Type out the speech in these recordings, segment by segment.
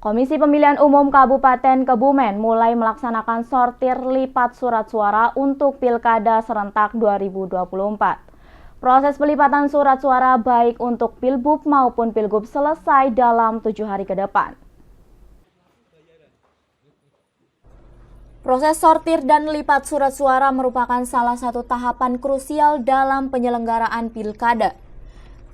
Komisi Pemilihan Umum Kabupaten Kebumen mulai melaksanakan sortir lipat surat suara untuk Pilkada serentak 2024. Proses pelipatan surat suara baik untuk Pilbub maupun Pilgub selesai dalam 7 hari ke depan. Proses sortir dan lipat surat suara merupakan salah satu tahapan krusial dalam penyelenggaraan Pilkada.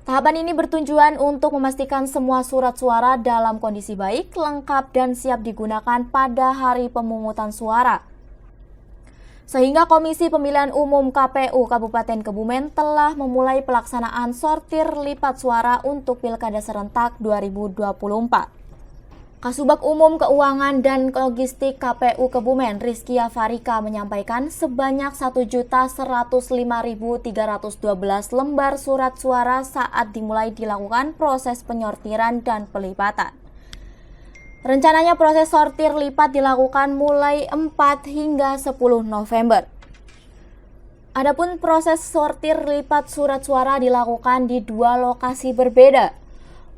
Tahapan ini bertujuan untuk memastikan semua surat suara dalam kondisi baik, lengkap, dan siap digunakan pada hari pemungutan suara. Sehingga Komisi Pemilihan Umum KPU Kabupaten Kebumen telah memulai pelaksanaan sortir lipat suara untuk Pilkada serentak 2024. Kasubag Umum Keuangan dan Logistik KPU Kebumen, Rizkia Farika, menyampaikan sebanyak 1.105.312 lembar surat suara saat dimulai dilakukan proses penyortiran dan pelipatan. Rencananya proses sortir lipat dilakukan mulai 4 hingga 10 November. Adapun proses sortir lipat surat suara dilakukan di 2 lokasi berbeda.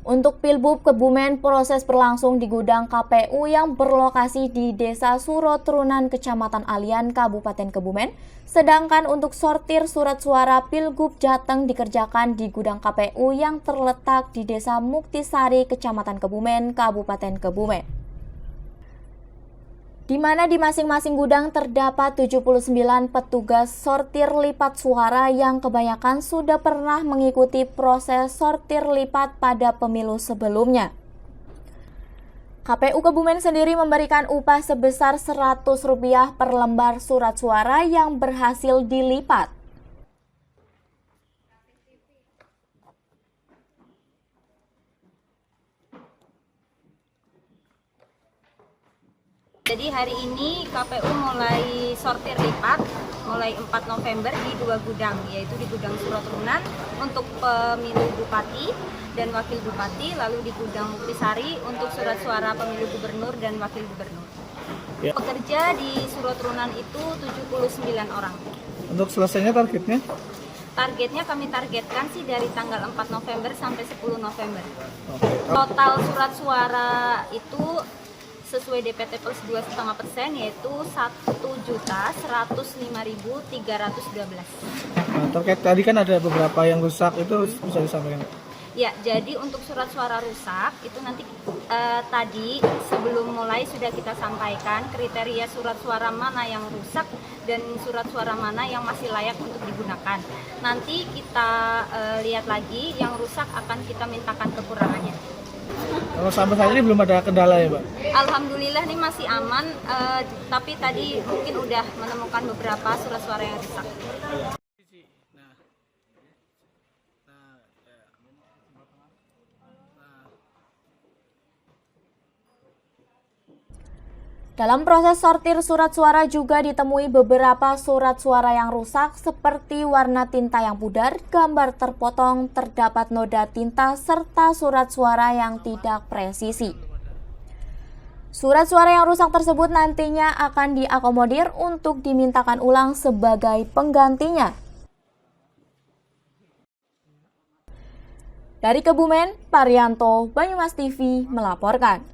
Untuk Pilbub Kebumen, proses berlangsung di gudang KPU yang berlokasi di Desa Surotrunan, Kecamatan Alian, Kabupaten Kebumen. Sedangkan untuk sortir surat suara Pilgub Jateng dikerjakan di gudang KPU yang terletak di Desa Muktisari, Kecamatan Kebumen, Kabupaten Kebumen. Di mana di masing-masing gudang terdapat 79 petugas sortir lipat suara yang kebanyakan sudah pernah mengikuti proses sortir lipat pada pemilu sebelumnya. KPU Kebumen sendiri memberikan upah sebesar Rp100 per lembar surat suara yang berhasil dilipat. Jadi hari ini KPU mulai sortir lipat mulai 4 November di 2 gudang, yaitu di gudang Surotrunan untuk pemilu Bupati dan Wakil Bupati, lalu di gudang Muktisari untuk surat suara pemilu Gubernur dan Wakil Gubernur. Ya. Pekerja di Surotrunan itu 79 orang. Untuk selesainya targetnya? Targetnya kami targetkan sih dari tanggal 4 November sampai 10 November. Total surat suara itu sesuai DPT plus 2,5% yaitu 1.105.312. Nah, terkait tadi kan ada beberapa yang rusak, itu bisa disampaikan? Ya, jadi untuk surat suara rusak itu nanti tadi sebelum mulai sudah kita sampaikan kriteria surat suara mana yang rusak dan surat suara mana yang masih layak untuk digunakan. Nanti kita lihat lagi yang rusak akan kita mintakan kekurangannya. Kalau sampai saat ini belum ada kendala ya, Pak? Alhamdulillah ini masih aman, tapi tadi mungkin udah menemukan beberapa surat suara yang rusak. Dalam proses sortir surat suara juga ditemui beberapa surat suara yang rusak seperti warna tinta yang pudar, gambar terpotong, terdapat noda tinta, serta surat suara yang tidak presisi. Surat suara yang rusak tersebut nantinya akan diakomodir untuk dimintakan ulang sebagai penggantinya. Dari Kebumen, Parianto, Banyumas TV melaporkan.